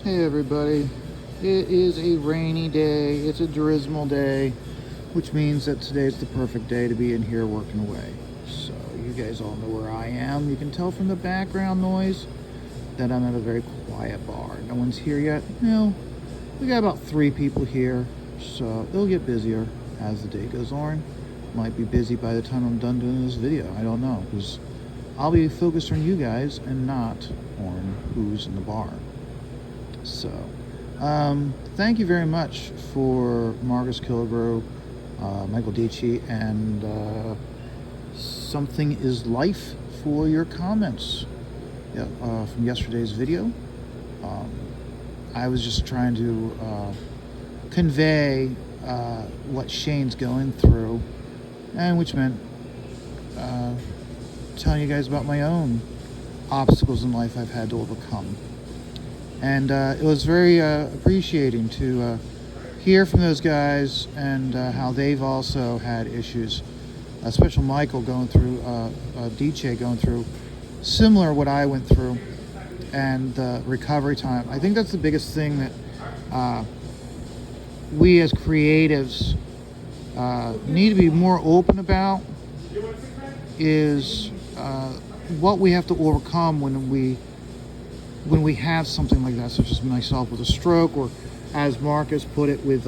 Hey everybody, it is a rainy day, it's a drizzle day, which means that today's the perfect day to be in here working away. So you guys all know where I am. You can tell from the background noise that I'm at a very quiet bar. No one's here yet. We got about 3 people here, so it'll get busier as the day goes on. Might be busy by the time I'm done doing this video, I don't know, because I'll be focused on you guys and not on who's in the bar. So, thank you very much for Marcus Killigrew, Michael Dici, and Something is Life for your comments from yesterday's video. I was just trying to convey what Shane's going through, and which meant telling you guys about my own obstacles in life I've had to overcome. And it was very appreciating to hear from those guys and how they've also had issues. Especially Michael going through, DJ going through similar what I went through, and recovery time. I think that's the biggest thing that we as creatives need to be more open about, is what we have to overcome when we have something like that, such as myself with a stroke, or as Marcus put it, with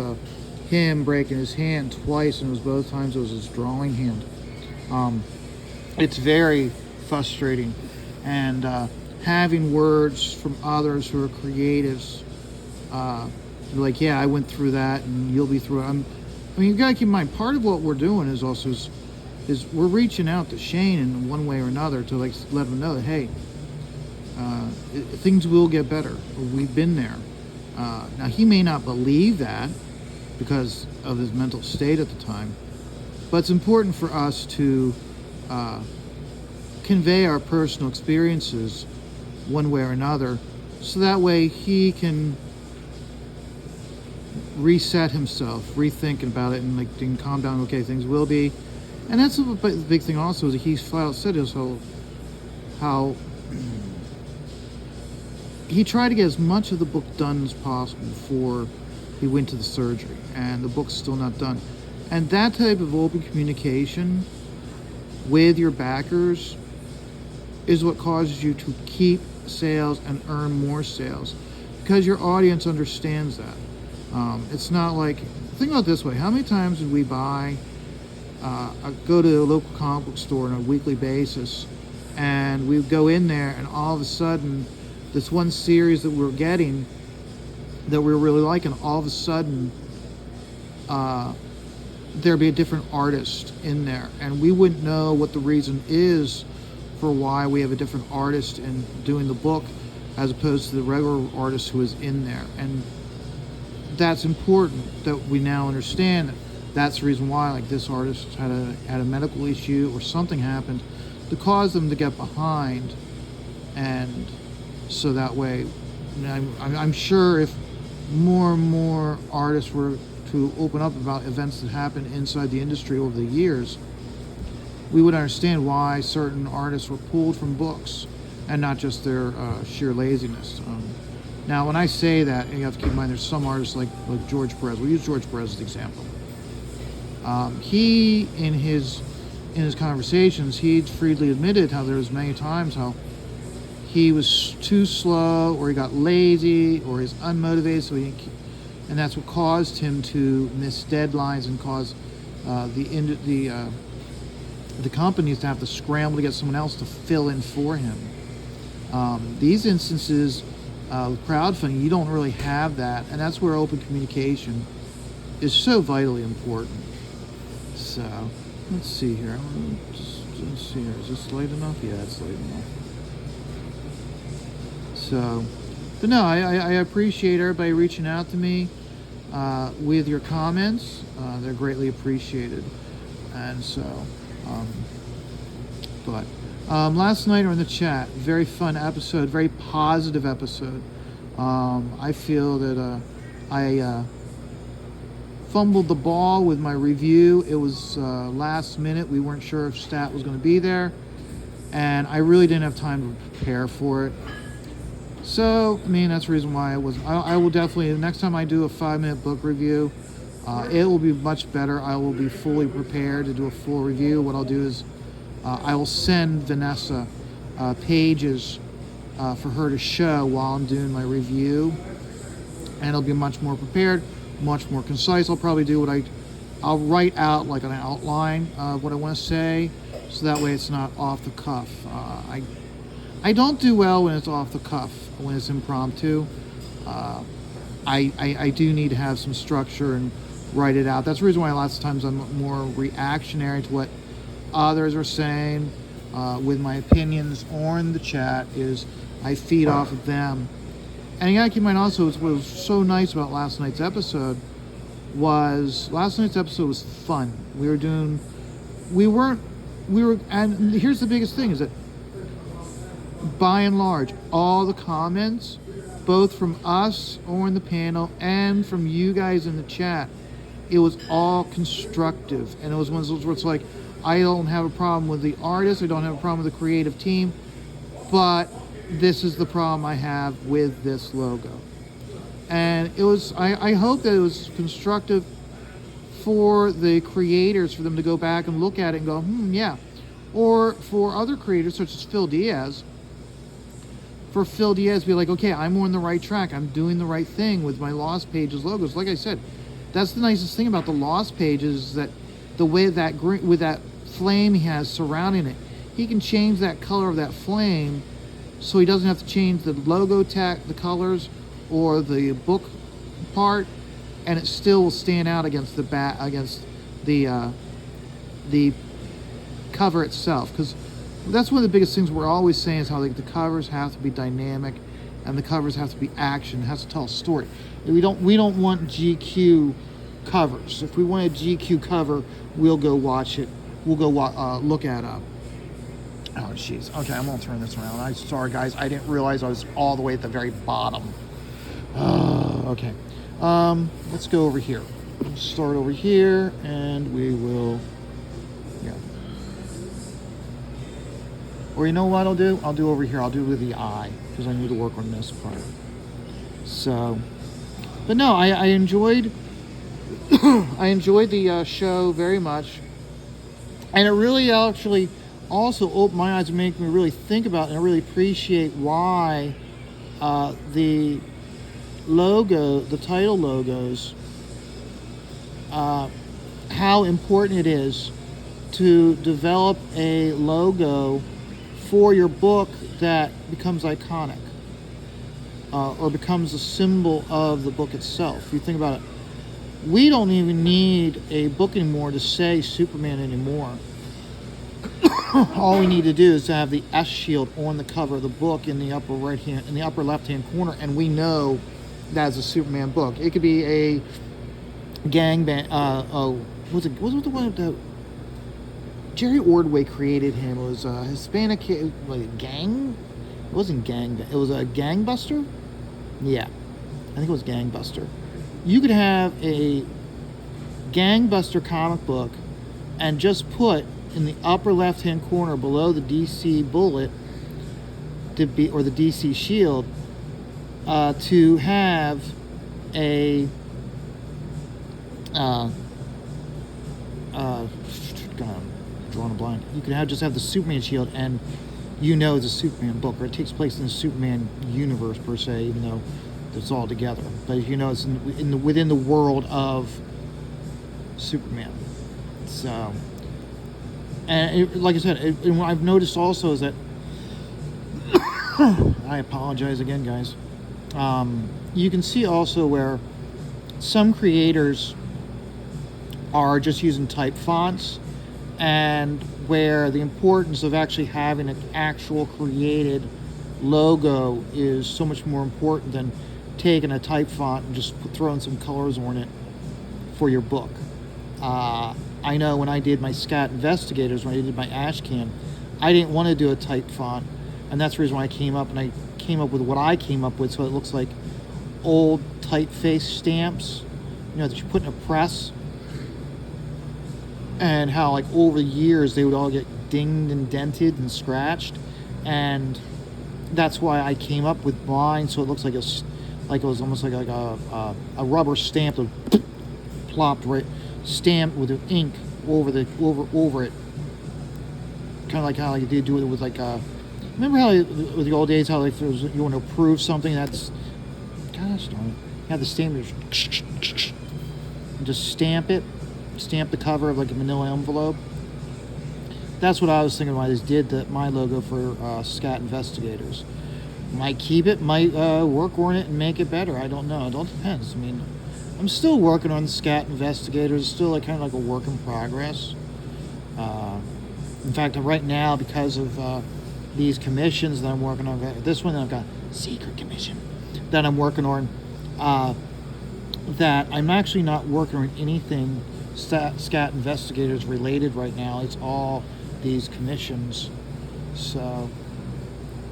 him breaking his hand twice, and it was both times it was his drawing hand. It's very frustrating, and having words from others who are creatives, like, yeah, I went through that, and you'll be through it. You gotta keep in mind, part of what we're doing is also is we're reaching out to Shane in one way or another to let him know that, hey, things will get better. We've been there. Now, he may not believe that because of his mental state at the time, but it's important for us to convey our personal experiences one way or another, so that way he can reset himself, rethink about it, and calm down. Okay, things will be. And that's the big thing also, is that he's said is how he tried to get as much of the book done as possible before he went to the surgery, and the book's still not done. And that type of open communication with your backers is what causes you to keep sales and earn more sales, because your audience understands that. It's not like, think about it this way, how many times did we go to a local comic book store on a weekly basis, and we would go in there, and all of a sudden this one series that we were getting that we were really liking, all of a sudden there'd be a different artist in there, and we wouldn't know what the reason is for why we have a different artist in doing the book as opposed to the regular artist who is in there. And that's important that we now understand that that's the reason why, like, this artist had a medical issue or something happened to cause them to get behind. And so that way, I'm sure if more and more artists were to open up about events that happen inside the industry over the years, we would understand why certain artists were pulled from books and not just their sheer laziness. Now, when I say that, you have to keep in mind there's some artists like George Perez. We'll use George Perez as an example. He, in his conversations, he freely admitted how there was many times how he was too slow, or he got lazy, or he's unmotivated, and that's what caused him to miss deadlines and cause the companies to have to scramble to get someone else to fill in for him. These instances with crowdfunding, you don't really have that, and that's where open communication is so vitally important. So let's see here. Let's see here. Is this light enough? Yeah, it's light enough. So, but no, I appreciate everybody reaching out to me with your comments. They're greatly appreciated. And so, last night or in the chat, very fun episode, very positive episode. I feel that I fumbled the ball with my review. It was last minute. We weren't sure if Stat was going to be there, and I really didn't have time to prepare for it. So, I mean, that's the reason why I will definitely, the next time I do a 5-minute book review, it will be much better. I will be fully prepared to do a full review. What I'll do is I will send Vanessa pages for her to show while I'm doing my review, and it'll be much more prepared, much more concise. I'll probably do I'll write out like an outline of what I want to say, so that way it's not off the cuff. I don't do well when it's off the cuff, when it's impromptu. I do need to have some structure and write it out. That's the reason why lots of times I'm more reactionary to what others are saying with my opinions or in the chat, is I feed off of them. And you gotta keep in mind also, what was so nice about last night's episode was fun. And here's the biggest thing is that by and large, all the comments, both from us or in the panel and from you guys in the chat, it was all constructive. And it was one of those where it's like, I don't have a problem with the artist, I don't have a problem with the creative team, but this is the problem I have with this logo. And it was, I hope that it was constructive for the creators, for them to go back and look at it and go, yeah. Or for other creators, such as Phil Diaz, be like, okay, I'm on the right track. I'm doing the right thing with my Lost Pages logos. Like I said, that's the nicest thing about the Lost Pages, is that the way that green, with that flame he has surrounding it, he can change that color of that flame, so he doesn't have to change the logo tag, the colors, or the book part, and it still will stand out against the cover itself. Because that's one of the biggest things we're always saying, is how the covers have to be dynamic, and the covers have to be action. It has to tell a story. We don't want GQ covers. If we want a GQ cover, we'll go watch it. We'll go look at oh jeez. Okay, I'm gonna turn this around. I'm sorry guys, I didn't realize I was all the way at the very bottom. Okay. Let's go over here. Let's start over here, and we will. Yeah. Or you know what I'll do? I'll do over here. I'll do with the eye, because I need to work on this part. So, but no, I enjoyed. I enjoyed the show very much, and it really actually also opened my eyes and made me really think about, and I really appreciate why the logo, the title logos, how important it is to develop a logo for your book that becomes iconic, or becomes a symbol of the book itself. If you think about it, we don't even need a book anymore to say Superman anymore. All we need to do is to have the S shield on the cover of the book in the upper left hand corner, and we know that's a Superman book. It could be a gangbang. Was it the one that Jerry Ordway created him? It was a Hispanic kid, like gang. It wasn't gang. It was a gangbuster. Yeah, I think it was Gangbuster. You could have a Gangbuster comic book and just put in the upper left hand corner below the DC bullet or the DC shield to have a God, I'm drawing a blank. You could just have the Superman shield, and it's a Superman book, or it takes place in the Superman universe per se, even though it's all together. But it's within the world of Superman. So, and like I said, and what I've noticed also is that I apologize again, guys. You can see also where some creators are just using type fonts, and where the importance of actually having an actual created logo is so much more important than taking a type font and just throwing some colors on it for your book. I know when I did my Scat Investigators, when I did my Ashcan, I didn't want to do a type font, and that's the reason why I came up with what I came up with, so it looks like old typeface stamps, that you put in a press, and how like over the years they would all get dinged and dented and scratched, and that's why I came up with mine, so it looks like like it was almost like a rubber stamp that plopped right, stamped with the ink over it, kind of like how they do it with like remember how with the old days how like you want to approve something that's, gosh darn it, you have the stamp and just stamp the cover of like a manila envelope. That's what I was thinking when I just did my logo for Scat Investigators. Might keep it, might work on it and make it better. I don't know. It all depends. I mean, I'm still working on the Scat Investigators. It's still like kind of like a work in progress. In fact, right now, because of these commissions that I'm working on, this one I've got secret commission that I'm working on, that I'm actually not working on anything Scat Investigators related right now. It's all these commissions. So,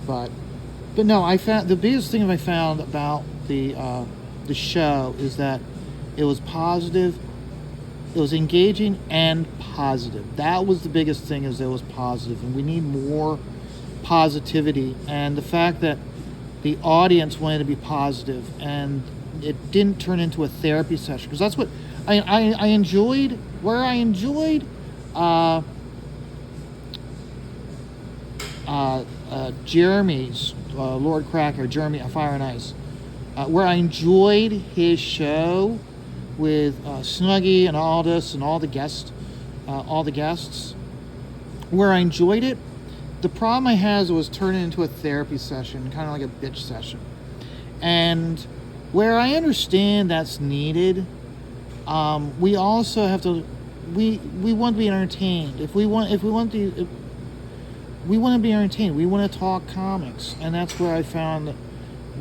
but no, I found the biggest thing I found about the show is that it was positive, it was engaging and positive. That was the biggest thing, is it was positive, and we need more positivity. And the fact that the audience wanted to be positive and it didn't turn into a therapy session, because that's what I enjoyed. Where I enjoyed Jeremy's Lord Cracker, Jeremy Fire and Ice, where I enjoyed his show with Snuggie and Aldous and all the guests, where I enjoyed it. The problem I had is it was turning into a therapy session, kind of like a bitch session. And where I understand that's needed, we also have to, we want to be entertained. We want to be entertained. We want to talk comics, and that's where I found that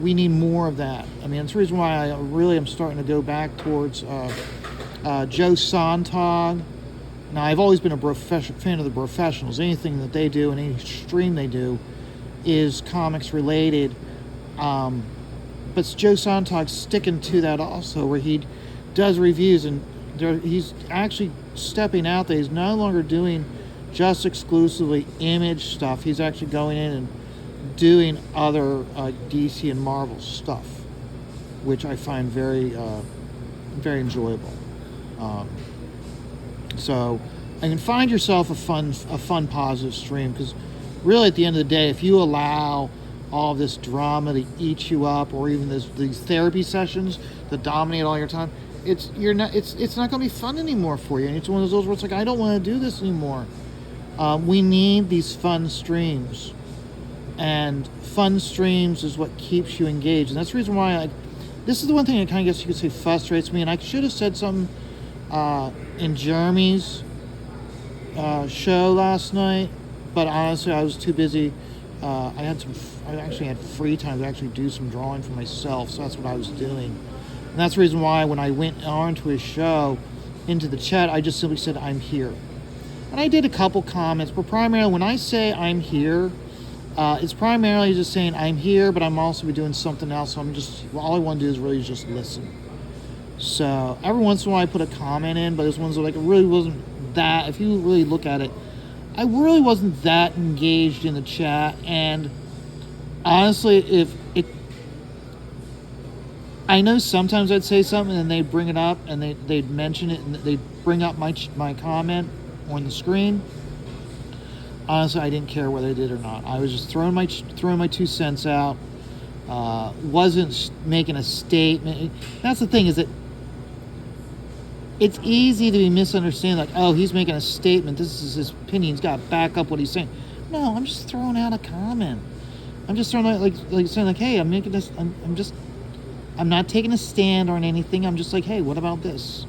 we need more of that. I mean, that's the reason why I really am starting to go back towards Joe Sontag. Now, I've always been a fan of the Professionals. Anything that they do and any stream they do is comics related. But Joe Sontag's sticking to that also, where he does reviews, and he's actually stepping out there. He's no longer doing just exclusively Image stuff. He's actually going in and doing other DC and Marvel stuff, which I find very enjoyable. So I can find yourself a fun positive stream, because really at the end of the day, if you allow all of this drama to eat you up, or even these therapy sessions that dominate all your time, it's not going to be fun anymore for you. And it's one of those where it's like, I don't want to do this anymore. We need these fun streams, and fun streams is what keeps you engaged. And that's the reason why this is the one thing that kind of, guess you could say, frustrates me. And I should have said something in Jeremy's show last night, but honestly I was too busy. I actually had free time to actually do some drawing for myself, so that's what I was doing. And that's the reason why when I went on to his show, into the chat, I just simply said, I'm here. And I did a couple comments, but primarily when I say I'm here, it's primarily just saying I'm here, but I'm also doing something else. So all I want to do is really just listen. So every once in a while I put a comment in, but this one's like, it really wasn't that, if you really look at it, I really wasn't that engaged in the chat. And honestly, I know sometimes I'd say something and they'd bring it up and they'd mention it and they'd bring up my comment on the screen. Honestly, I didn't care whether I did or not. I was just throwing my 2 cents out. Wasn't making a statement. That's the thing, is that it's easy to be misunderstood, like, oh, he's making a statement, this is his opinion, he's got to back up what he's saying. No, I'm just throwing out a comment. I'm just throwing out, like saying, like, hey, I'm making this, I'm not taking a stand on anything. I'm just like, hey, what about this?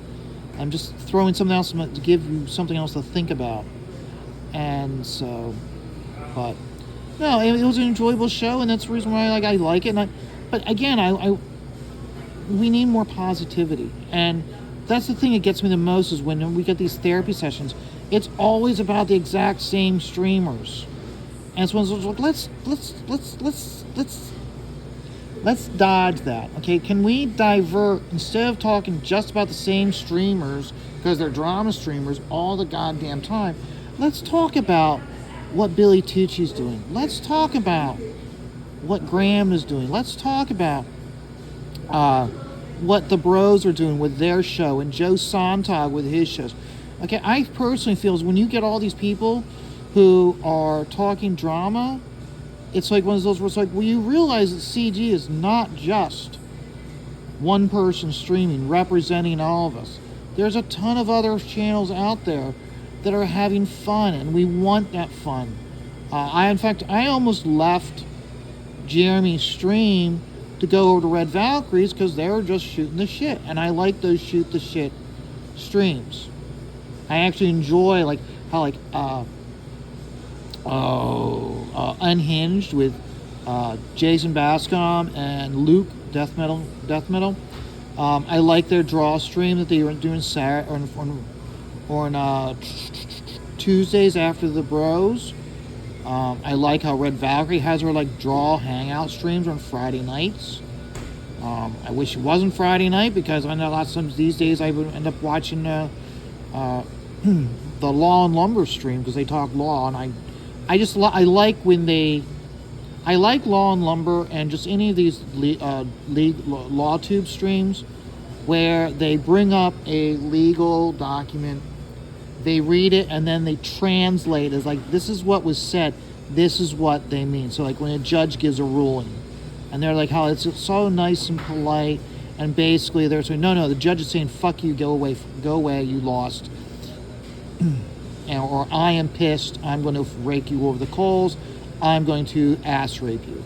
I'm just throwing something else to give you something else to think about. And so, but no, it was an enjoyable show, and that's the reason why I like it. But again, we need more positivity, and that's the thing that gets me the most, is when we get these therapy sessions. It's always about the exact same streamers, and it's one of those like, let's dodge that. Okay, can we divert, instead of talking just about the same streamers because they're drama streamers all the goddamn time? Let's talk about what Billy Tucci's doing. Let's talk about what Graham is doing. Let's talk about what the Bros are doing with their show and Joe Sontag with his shows. Okay, I personally feel is when you get all these people who are talking drama, it's like one of those where it's like, well, you realize that CG is not just one person streaming, representing all of us. There's a ton of other channels out there that are having fun, and we want that fun. In fact, I almost left Jeremy's stream to go over to Red Valkyries because they were just shooting the shit, and I like those shoot the shit streams. I actually enjoy like how like Unhinged with Jason Bascom and Luke Death Metal. I like their draw stream that they were doing Saturday on Tuesdays after the Bros. I like how Red Valkyrie has her like draw hangout streams on Friday nights. I wish it wasn't Friday night because I know lots of times these days I would end up watching the Law and Lumber stream because they talk law, and I like when I like Law and Lumber and just any of these league law tube streams where they bring up a legal document, they read it, and then they translate it as like, this is what was said, this is what they mean. So like when a judge gives a ruling, and they're like, how it's so nice and polite, and basically they're saying, no, the judge is saying, fuck you, go away, you lost. Or I am pissed, I'm going to rake you over the coals, I'm going to ass rape you.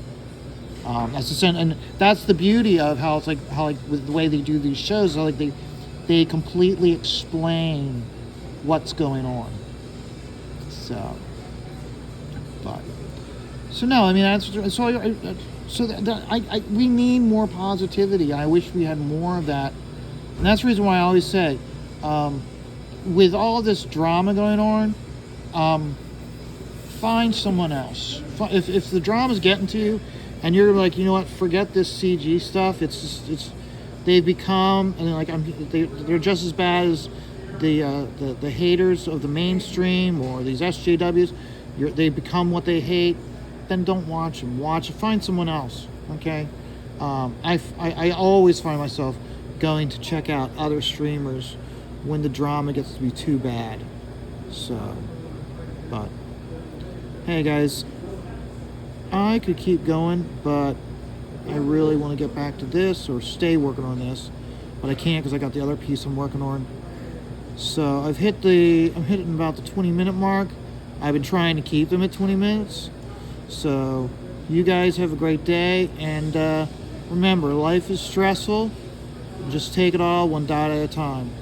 And that's the beauty of how with the way they do these shows, like they completely explain what's going on. We need more positivity. I wish we had more of that, and that's the reason why I always say, with all this drama going on, find someone else. If the drama's getting to you, and you're like, you know what, forget this CG stuff. They've become, and they're just as bad as the haters of the mainstream or these SJWs. They become what they hate. Then don't watch them. Find someone else. Okay. I always find myself going to check out other streamers when the drama gets to be too bad. But hey guys, I could keep going, but I really want to get back to this or stay working on this, but I can't because I got the other piece I'm working on. So I'm hitting about the 20-minute mark. I've been trying to keep them at 20 minutes. So you guys have a great day, and remember, life is stressful. Just take it all one dot at a time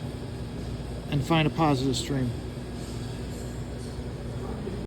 and find a positive stream.